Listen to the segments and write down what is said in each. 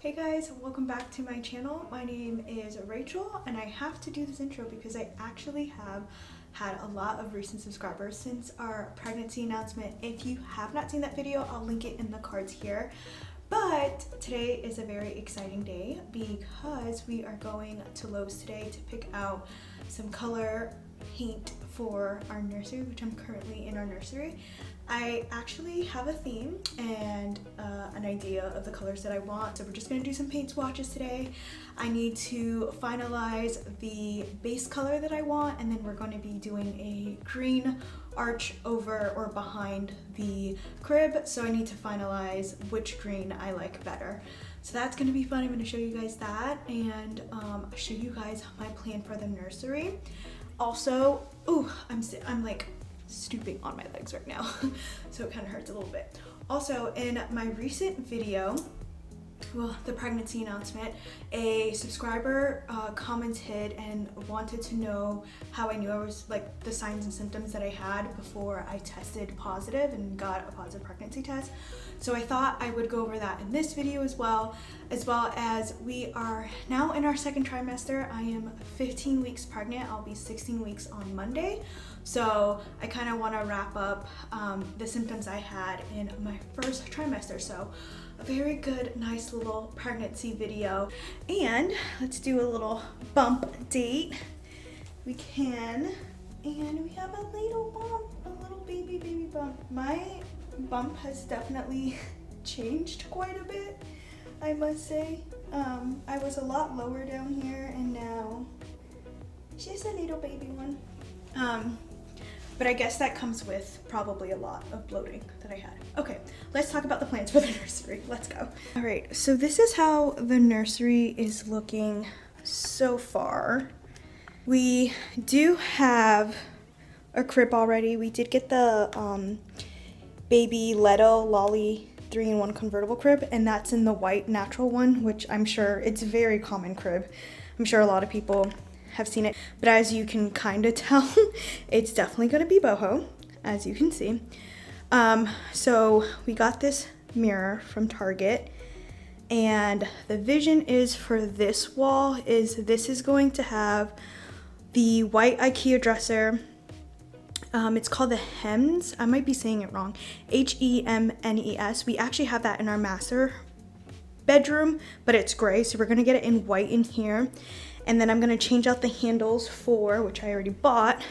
Hey guys, welcome back to my channel. My name is Rachel and I have to do this intro because I actually have had a lot of recent subscribers since our pregnancy announcement. If you have not seen that video, I'll link it in the cards here. But today is a very exciting day because we are going to Lowe's today to pick out some color paint for our nursery, which I'm currently in our nursery. I actually have a theme and an idea of the colors that I want, so we're just gonna do some paint swatches today. I need to finalize the base color that I want, and then we're going to be doing a green arch over or behind the crib, so I need to finalize which green I like better. So that's gonna be fun. I'm gonna show you guys that and show you guys my plan for the nursery. Also, ooh, I'm like stooping on my legs right now, so it kind of hurts a little bit. Also, in my recent video, well, the pregnancy announcement, a subscriber commented and wanted to know how I knew I was, like, the signs and symptoms that I had before I tested positive and got a positive pregnancy test. So I thought I would go over that in this video as well as we are now in our second trimester. I am 15 weeks pregnant. I'll be 16 weeks on Monday. So I kind of want to wrap up the symptoms I had in my first trimester. So a very good, nice little pregnancy video. And let's do a little bump date. We can, and we have a little bump, a little baby bump. My bump has definitely changed quite a bit, I must say. I was a lot lower down here and now she's a little baby one. But I guess that comes with probably a lot of bloating that I had. Okay, let's talk about the plans for the nursery. Let's go. All right, so this is how the nursery is looking so far. We do have a crib already. We did get the baby Leto Lolly 3-in-1 convertible crib, and that's in the white natural one, which I'm sure it's a very common crib. I'm sure a lot of people have seen it, but as you can kind of tell, it's definitely going to be boho, as you can see. So we got this mirror from Target, and the vision is for this wall is this is going to have the white IKEA dresser. It's called the Hems. I might be saying it wrong. Hemnes. We actually have that in our master bedroom, but it's gray, so we're gonna get it in white in here. And then I'm gonna change out the handles for, which I already bought.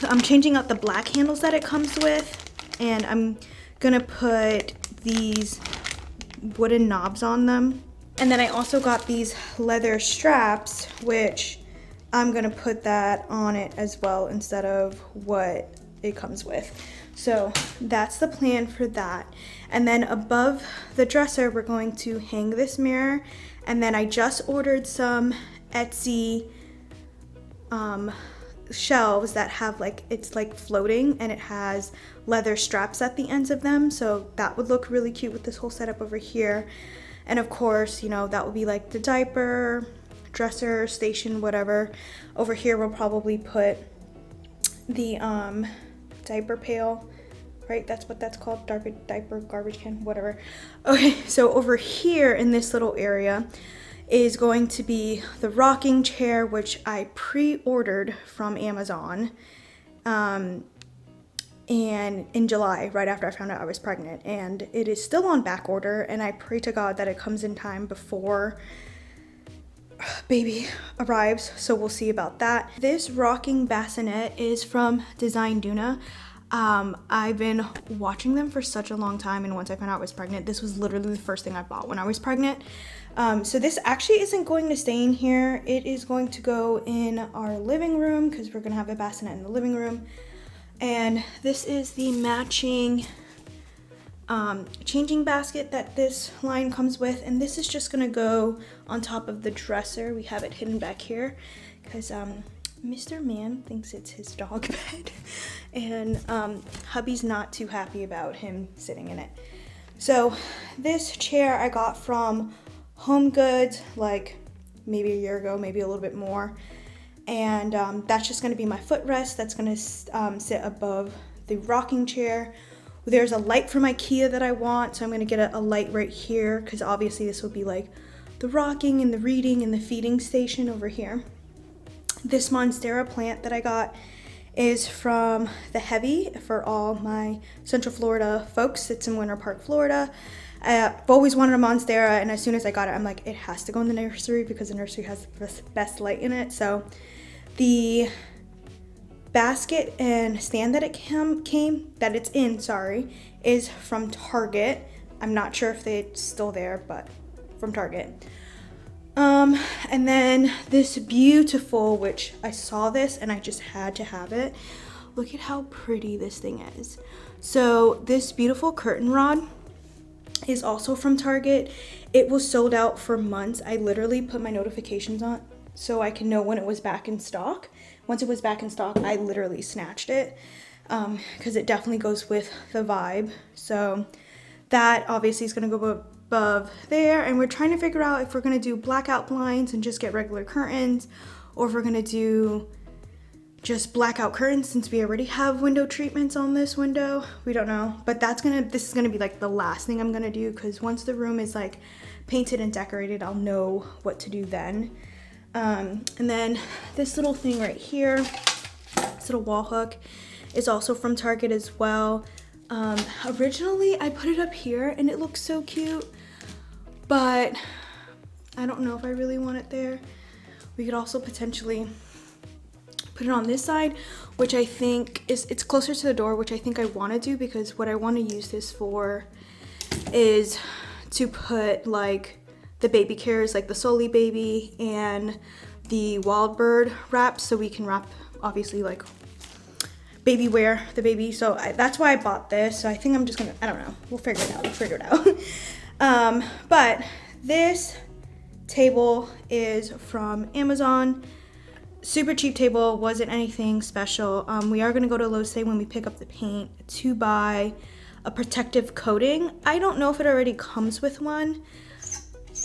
I'm changing out the black handles that it comes with, and I'm gonna put these wooden knobs on them. And then I also got these leather straps, which I'm gonna put that on it as well instead of what it comes with. So that's the plan for that. And then above the dresser, we're going to hang this mirror. And then I just ordered some Etsy shelves that have it's like floating, and it has leather straps at the ends of them. So that would look really cute with this whole setup over here. And of course, you know, that would be like the diaper, dresser, station, whatever. Over here, we'll probably put the diaper pail, right? That's what that's called, diaper garbage can, whatever. Okay, so over here in this little area is going to be the rocking chair, which I pre-ordered from Amazon and in July, right after I found out I was pregnant, and it is still on back order, and I pray to God that it comes in time before baby arrives, so we'll see about that. This rocking bassinet is from Design Duna. I've been watching them for such a long time, and once I found out I was pregnant, this was literally the first thing I bought when I was pregnant. So this actually isn't going to stay in here. It is going to go in our living room because we're gonna have a bassinet in the living room. And this is the matching changing basket that this line comes with, and this is just gonna go on top of the dresser. We have it hidden back here because Mr. Man thinks it's his dog bed, and hubby's not too happy about him sitting in it. So this chair I got from Home Goods like maybe a year ago, maybe a little bit more, and that's just going to be my footrest. That's going to sit above the rocking chair. There's a light from IKEA that I want, so I'm gonna get a light right here because obviously this will be like the rocking and the reading and the feeding station over here. This Monstera plant that I got is from the Heavy for all my Central Florida folks. It's in Winter Park, Florida. I've always wanted a Monstera, and as soon as I got it, I'm like, it has to go in the nursery because the nursery has the best light in it. So the basket and stand that it's in, is from Target. I'm not sure if it's still there, but from Target. And then this beautiful, which I saw this and I just had to have it. Look at how pretty this thing is. So this beautiful curtain rod is also from Target. It was sold out for months. I literally put my notifications on so I can know when it was back in stock. Once it was back in stock, I literally snatched it because it definitely goes with the vibe. So that obviously is going to go above there, and we're trying to figure out if we're going to do blackout blinds and just get regular curtains, or if we're going to do just blackout curtains since we already have window treatments on this window. We don't know, but this is gonna be like the last thing I'm gonna do, because once the room is like painted and decorated, I'll know what to do then. And then this little thing right here, this little wall hook, is also from Target as well. Originally I put it up here and it looks so cute, but I don't know if I really want it there. We could also potentially put it on this side, which I think it's closer to the door, which I think I want to do, because what I want to use this for is to put like the baby carriers, like the Soli baby and the wild bird wraps, so we can wrap obviously like baby wear the baby. So that's why I bought this. So I think I'm just gonna, I don't know, we'll figure it out. But this table is from Amazon. Super cheap table, wasn't anything special. We are gonna go to Lowe's today when we pick up the paint to buy a protective coating. I don't know if it already comes with one.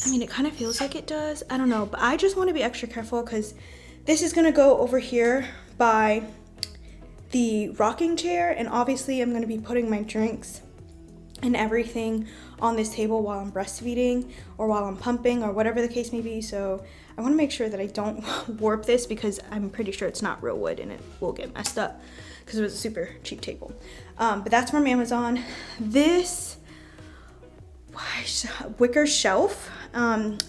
I mean, it kind of feels like it does. I don't know, but I just want to be extra careful because this is gonna go over here by the rocking chair, and obviously I'm gonna be putting my drinks and everything on this table while I'm breastfeeding or while I'm pumping or whatever the case may be. So I want to make sure that I don't warp this, because I'm pretty sure it's not real wood and it will get messed up because it was a super cheap table. But that's from Amazon. This wicker shelf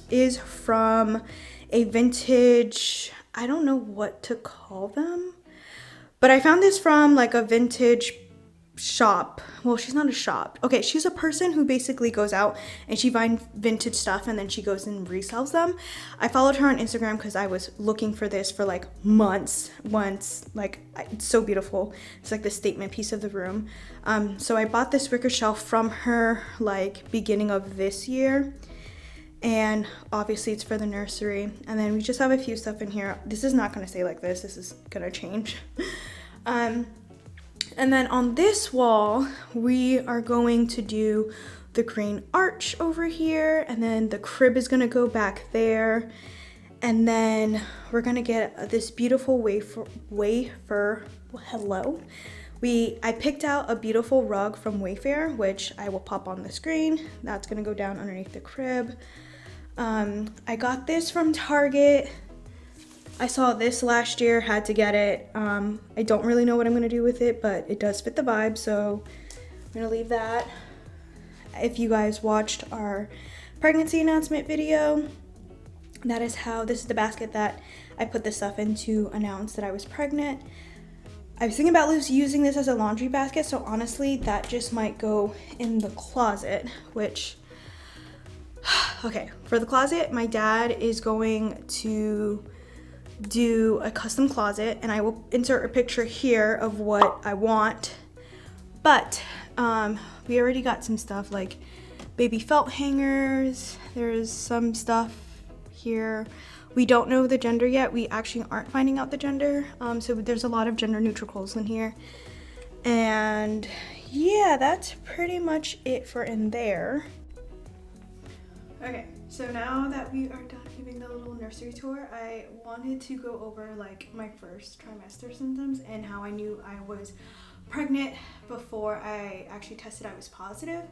is from a vintage, I don't know what to call them, but I found this from like a vintage shop. Well, she's not a shop. Okay, she's a person who basically goes out and she finds vintage stuff and then she goes and resells them. I followed her on Instagram because I was looking for this for like months. Like, it's so beautiful. It's like the statement piece of the room. So I bought this wicker shelf from her like beginning of this year, and obviously it's for the nursery. And then we just have a few stuff in here. This is not going to stay like this. This is going to change. And then on this wall, we are going to do the green arch over here, and then the crib is gonna go back there. And then we're gonna get this beautiful wafer, hello. I picked out a beautiful rug from Wayfair, which I will pop on the screen. That's gonna go down underneath the crib. I got this from Target. I saw this last year, had to get it. I don't really know what I'm gonna do with it, but it does fit the vibe, so I'm gonna leave that. If you guys watched our pregnancy announcement video, this is the basket that I put this stuff in to announce that I was pregnant. I was thinking about using this as a laundry basket, so honestly, that just might go in the closet, which, okay, for the closet, my dad is going to do a custom closet, and I will insert a picture here of what I want. But we already got some stuff like baby felt hangers. There's some stuff here. We don't know the gender yet. We actually aren't finding out the gender. So there's a lot of gender neutral clothes in here. And yeah, that's pretty much it for in there. Okay, so now that we are done giving the little nursery tour, I wanted to go over like my first trimester symptoms and how I knew I was pregnant before I actually tested, I was positive.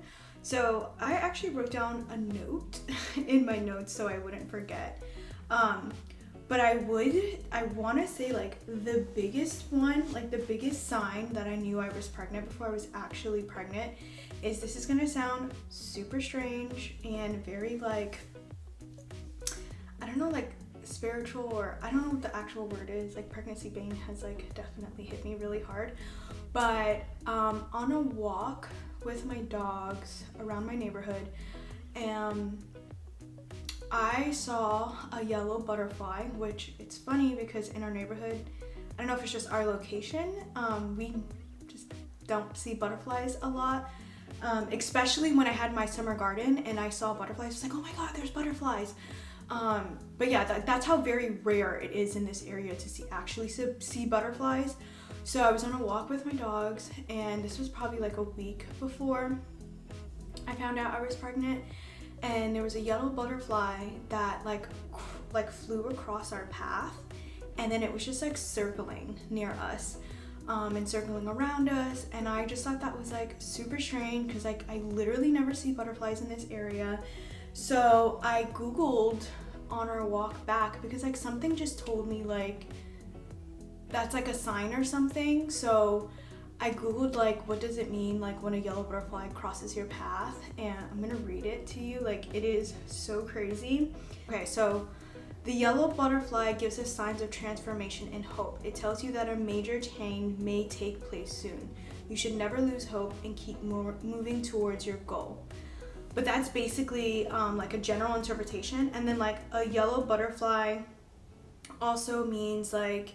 So I actually wrote down a note in my notes so I wouldn't forget. But I want to say like the biggest one, like the biggest sign that I knew I was pregnant before I was actually pregnant is, this is going to sound super strange and very like, I don't know, like spiritual, or I don't know what the actual word is. Like pregnancy pain has like definitely hit me really hard. But on a walk with my dogs around my neighborhood, I saw a yellow butterfly, which it's funny because in our neighborhood, I don't know if it's just our location, we just don't see butterflies a lot. Especially when I had my summer garden and I saw butterflies, it's like, oh my God, there's butterflies. But yeah, that's how very rare it is in this area to see butterflies. So I was on a walk with my dogs, and this was probably like a week before I found out I was pregnant, and there was a yellow butterfly that like flew across our path, and then it was just like circling near us, and circling around us, and I just thought that was like super strange because like I literally never see butterflies in this area. So I Googled on our walk back because like something just told me like that's like a sign or something. So I Googled like, what does it mean like when a yellow butterfly crosses your path? And I'm gonna read it to you. Like, it is so crazy. Okay, so the yellow butterfly gives us signs of transformation and hope. It tells you that a major change may take place soon. You should never lose hope and keep moving towards your goal. But that's basically like a general interpretation. And then like a yellow butterfly also means like,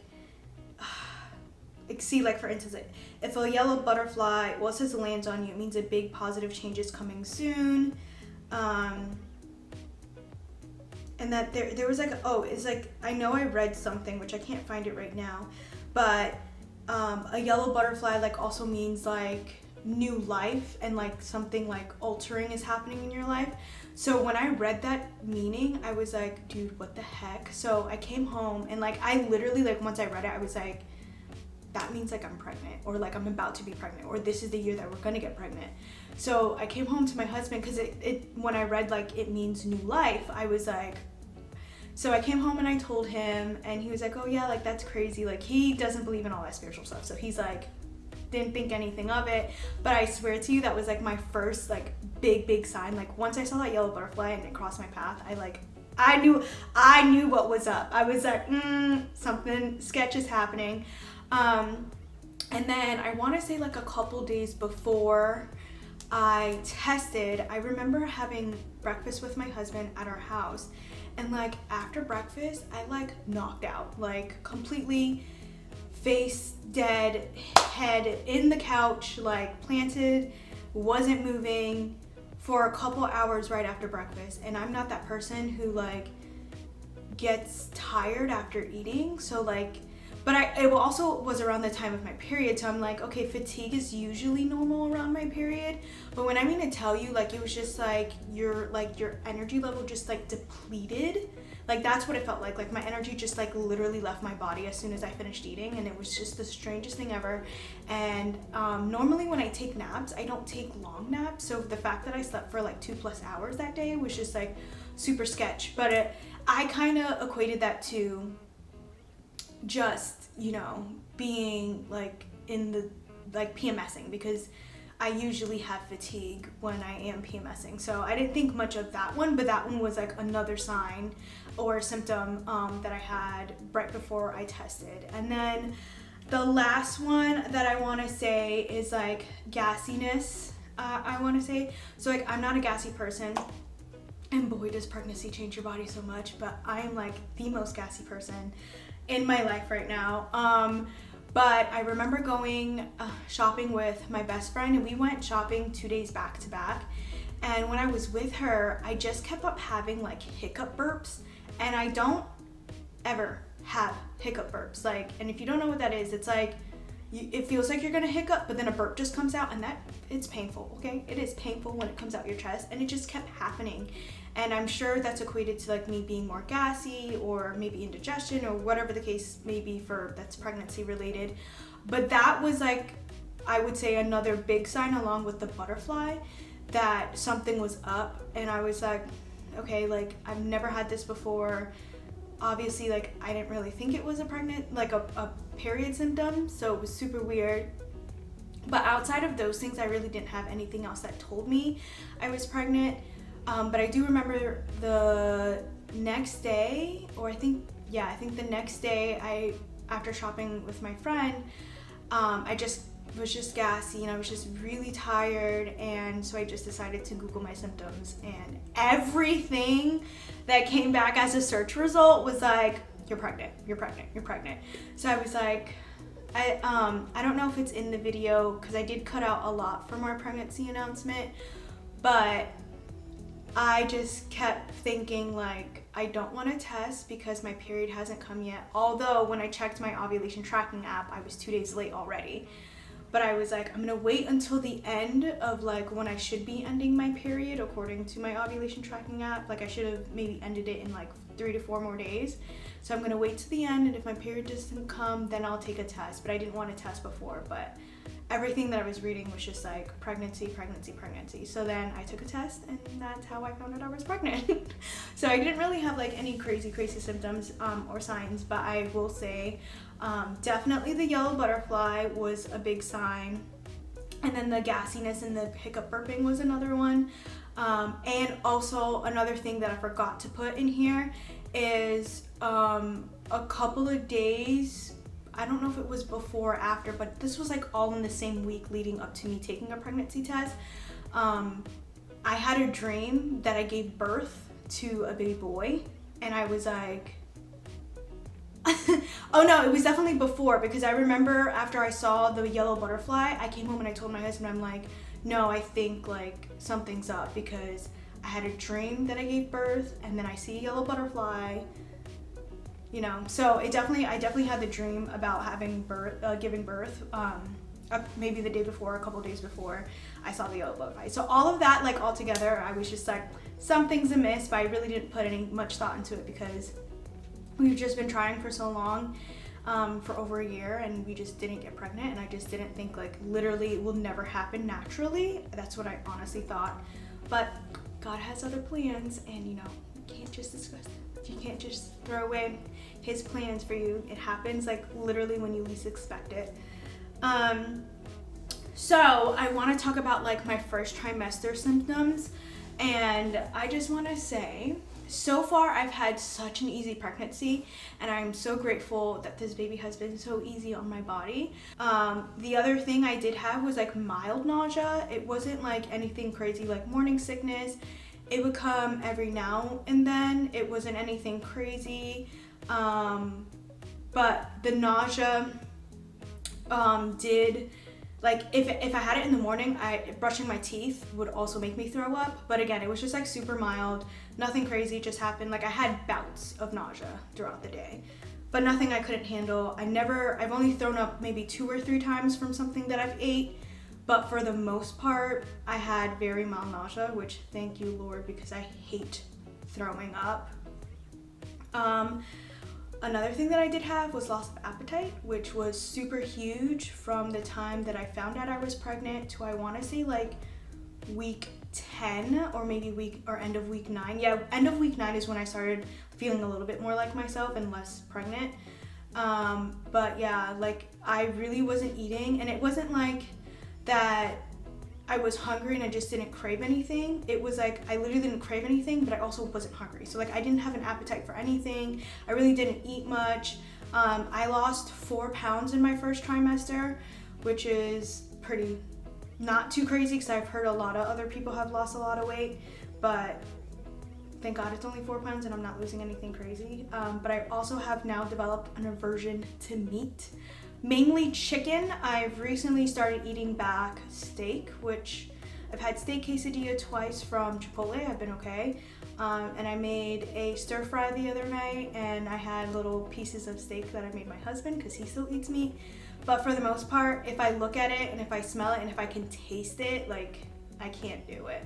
see, like for instance, if a yellow butterfly, well, it says lands on you, it means a big positive change is coming soon. And that there was like, it's like, I know I read something, which I can't find it right now, but a yellow butterfly like also means like new life, and like something like altering is happening in your life. So when I read that meaning, I was like, dude, what the heck? So I came home and like I literally, like once I read it, I was like, that means like I'm pregnant, or like I'm about to be pregnant, or this is the year that we're gonna get pregnant. So I came home to my husband because it when I read like it means new life, I was like, so I came home and I told him, and he was like, oh yeah, like that's crazy. Like he doesn't believe in all that spiritual stuff, so he's like, didn't think anything of it. But I swear to you, that was like my first like big sign. Like once I saw that yellow butterfly and it crossed my path, I knew what was up. I was like, something sketch is happening. And then I want to say like a couple days before I tested, I remember having breakfast with my husband at our house, and like after breakfast I like knocked out, like completely face dead, head in the couch, like planted, wasn't moving for a couple hours right after breakfast. And I'm not that person who like gets tired after eating, so like, but it also was around the time of my period, so I'm like, okay, fatigue is usually normal around my period, but when I mean to tell you, like it was just like your energy level just like depleted. Like that's what it felt like. Like my energy just like literally left my body as soon as I finished eating, and it was just the strangest thing ever. And normally when I take naps, I don't take long naps, so the fact that I slept for like 2+ hours that day was just like super sketch. But I kind of equated that to just, you know, being like in the like PMSing, because I usually have fatigue when I am PMSing. So I didn't think much of that one, but that one was like another sign or symptom that I had right before I tested. And then the last one that I want to say is like gassiness, I want to say. So like I'm not a gassy person, and boy does pregnancy change your body so much, but I am like the most gassy person in my life right now. But I remember going shopping with my best friend, and we went shopping 2 days back to back. And when I was with her, I just kept up having like hiccup burps, and I don't ever have hiccup burps. Like, and if you don't know what that is, it's like, it feels like you're gonna hiccup, but then a burp just comes out, and it's painful, okay? It is painful when it comes out your chest, and it just kept happening. And I'm sure that's equated to like me being more gassy, or maybe indigestion, or whatever the case may be that's pregnancy related. But that was like, I would say another big sign along with the butterfly that something was up. And I was like, okay, like I've never had this before. Obviously, like I didn't really think it was a period symptom, so it was super weird. But outside of those things, I really didn't have anything else that told me I was pregnant. But I do remember the next day, or I think the next day, after shopping with my friend, I was just gassy and I was just really tired, and so I just decided to Google my symptoms, and everything that came back as a search result was like, you're pregnant, you're pregnant, you're pregnant. So I was like, I don't know if it's in the video because I did cut out a lot from our pregnancy announcement, but I just kept thinking like, I don't want to test because my period hasn't come yet. Although when I checked my ovulation tracking app, I was 2 days late already. But I was like, I'm gonna wait until the end of like when I should be ending my period according to my ovulation tracking app. Like I should have maybe ended it in like 3 to 4 more days. So I'm gonna wait to the end, and if my period doesn't come, then I'll take a test. But I didn't want to test before, but everything that I was reading was just like pregnancy, pregnancy, pregnancy. So then I took a test, and that's how I found out I was pregnant. So I didn't really have like any crazy symptoms or signs, but I will say definitely the yellow butterfly was a big sign. And then the gassiness and the hiccup burping was another one. And also another thing that I forgot to put in here is a couple of days, I don't know if it was before or after, but this was like all in the same week leading up to me taking a pregnancy test. I had a dream that I gave birth to a baby boy, and I was like, oh no, it was definitely before, because I remember after I saw the yellow butterfly, I came home and I told my husband, I'm like, no, I think like something's up, because I had a dream that I gave birth and then I see a yellow butterfly, you know. So I definitely had the dream about giving birth, maybe the day before, a couple days before I saw the yellow butterfly. So all of that, like all together, I was just like, something's amiss, but I really didn't put any much thought into it because we've just been trying for so long, for over a year, and we just didn't get pregnant, and I just didn't think like literally it will never happen naturally. That's what I honestly thought. But God has other plans, and you know, you can't just discuss it. You can't just throw away his plans for you. It happens like literally when you least expect it. So I want to talk about like my first trimester symptoms, and I just want to say, so far I've had such an easy pregnancy, and I'm so grateful that this baby has been so easy on my body. The other thing I did have was like mild nausea. It wasn't like anything crazy like morning sickness. It would come every now and then. It wasn't anything crazy, but the nausea did, like if I had it in the morning, brushing my teeth would also make me throw up. But again, it was just like super mild, nothing crazy just happened. Like I had bouts of nausea throughout the day, but nothing I couldn't handle. I've only thrown up maybe 2 or 3 times from something that I've ate, but for the most part, I had very mild nausea, which thank you, Lord, because I hate throwing up. Another thing that I did have was loss of appetite, which was super huge from the time that I found out I was pregnant to, I want to say like week 10 or maybe end of week 9. Yeah, end of week 9 is when I started feeling a little bit more like myself and less pregnant. But yeah, like I really wasn't eating, and it wasn't like that I was hungry and I just didn't crave anything. It was like I literally didn't crave anything, but I also wasn't hungry. So like I didn't have an appetite for anything. I really didn't eat much. I lost 4 pounds in my first trimester, which is pretty not too crazy because I've heard a lot of other people have lost a lot of weight, but thank God it's only 4 pounds and I'm not losing anything crazy. But I also have now developed an aversion to meat. Mainly chicken. I've recently started eating back steak, which I've had steak quesadilla twice from Chipotle. I've been okay. And I made a stir fry the other night, and I had little pieces of steak that I made my husband because he still eats meat. But for the most part, if I look at it and if I smell it and if I can taste it, like I can't do it.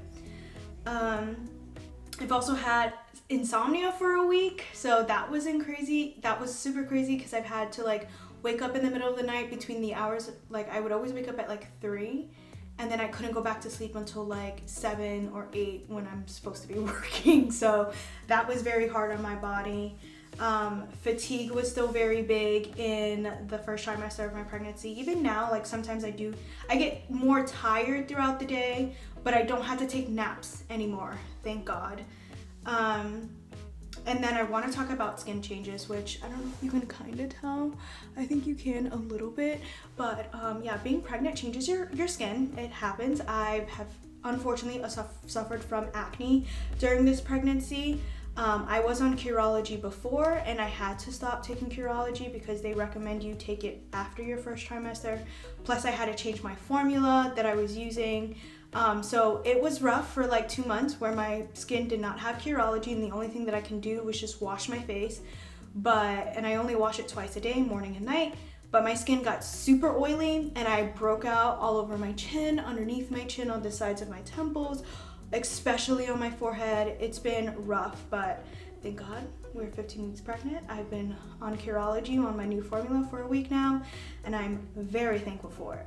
I've also had insomnia for a week, so that was super crazy because I've had to like wake up in the middle of the night between the hours, like I would always wake up at like 3, and then I couldn't go back to sleep until like 7 or 8 when I'm supposed to be working. So that was very hard on my body. Fatigue was still very big in the first trimester of my pregnancy. Even now, like sometimes I get more tired throughout the day, but I don't have to take naps anymore, thank God. And then I want to talk about skin changes, which I don't know if you can kind of tell. I think you can a little bit, but yeah, being pregnant changes your skin. It happens. I have unfortunately suffered from acne during this pregnancy. I was on Curology before, and I had to stop taking Curology because they recommend you take it after your first trimester. Plus I had to change my formula that I was using. So it was rough for like 2 months where my skin did not have Curology, and the only thing that I can do was just wash my face. And I only wash it twice a day, morning and night. But my skin got super oily, and I broke out all over my chin, underneath my chin, on the sides of my temples, especially on my forehead. It's been rough, but thank God we're 15 weeks pregnant. I've been on Curology on my new formula for a week now, and I'm very thankful for it.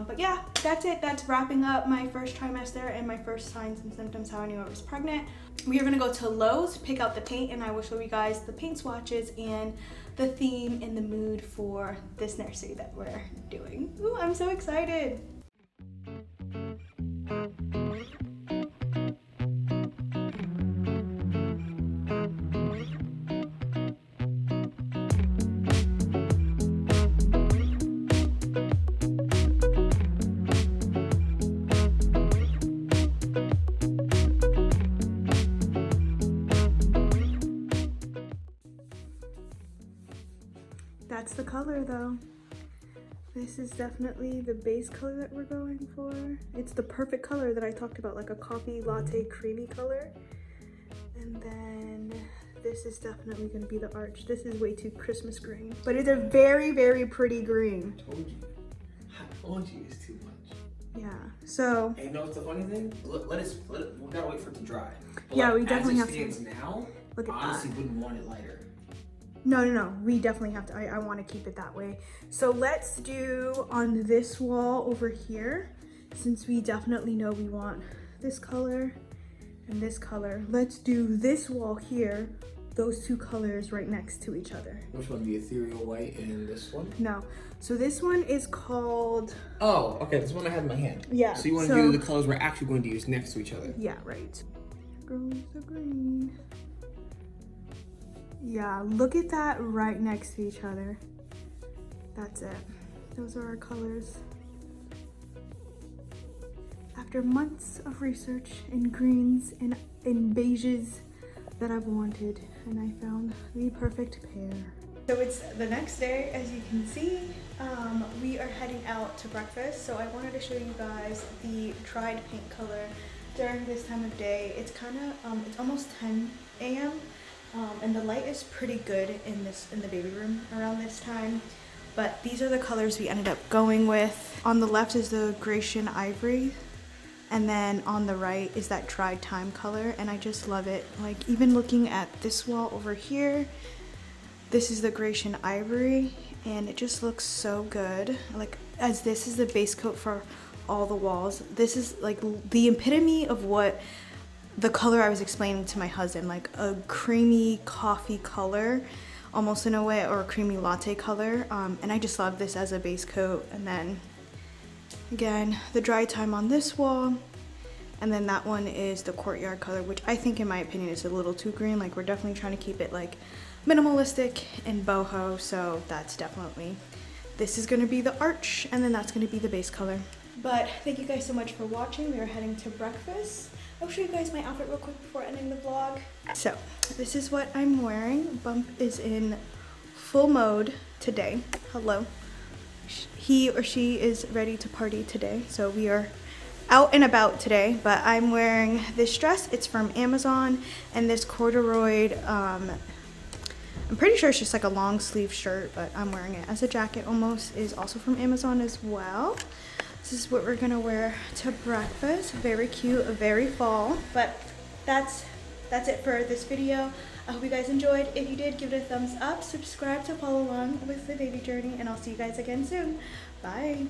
But yeah, that's it. That's wrapping up my first trimester and my first signs and symptoms, how I knew I was pregnant. We are gonna go to Lowe's, pick out the paint, and I will show you guys the paint swatches and the theme and the mood for this nursery that we're doing. Ooh, I'm so excited. That's the color though. This is definitely the base color that we're going for. It's the perfect color that I talked about, like a coffee latte creamy color. And then this is definitely gonna be the arch. This is way too Christmas green, but it's a very, very pretty green. I told you it's too much. Yeah, so. And you know what's the funny thing? We gotta wait for it to dry. But yeah, like, we definitely have to. As it stands now, look at honestly that. wouldn't want it lighter. No, we definitely have to. I want to keep it that way. So let's do on this wall over here, since we definitely know we want this color and this color. Let's do this wall here, those two colors right next to each other. Which one? The ethereal white and this one? No. So this one is called... Oh, okay. This one I have in my hand. Yeah. So you want to do the colors we're actually going to use next to each other? Yeah, right. Goes the green. Yeah, look at that right next to each other. That's it. Those are our colors. After months of research in greens and in beiges that I've wanted, and I found the perfect pair. So it's the next day, as you can see. We are heading out to breakfast, so I wanted to show you guys the tried paint color during this time of day. It's kind of, it's almost 10 a.m. And the light is pretty good in the baby room around this time. But these are the colors we ended up going with. On the left is the Grecian Ivory, and then on the right is that tried time color, and I just love it. Like, even looking at this wall over here, this is the Grecian Ivory, and it just looks so good. Like, as this is the base coat for all the walls, this is like the epitome of what the color I was explaining to my husband, like a creamy coffee color, almost in a way, or a creamy latte color. And I just love this as a base coat. And then again, the dry time on this wall. And then that one is the courtyard color, which I think in my opinion is a little too green. Like, we're definitely trying to keep it like minimalistic and boho. So that's definitely, this is gonna be the arch, and then that's gonna be the base color. But thank you guys so much for watching. We are heading to breakfast. I'll show you guys my outfit real quick before ending the vlog. So this is what I'm wearing. Bump is in full mode today. Hello. He or she is ready to party today. So we are out and about today, but I'm wearing this dress. It's from Amazon, and this corduroy, I'm pretty sure it's just like a long sleeve shirt, but I'm wearing it as a jacket almost, is also from Amazon as well. This is what we're gonna wear to breakfast. Very cute, very fall, but that's that's it for this video. I hope you guys enjoyed. If you did, give it a thumbs up, subscribe to follow along with the baby journey, and I'll see you guys again soon. Bye.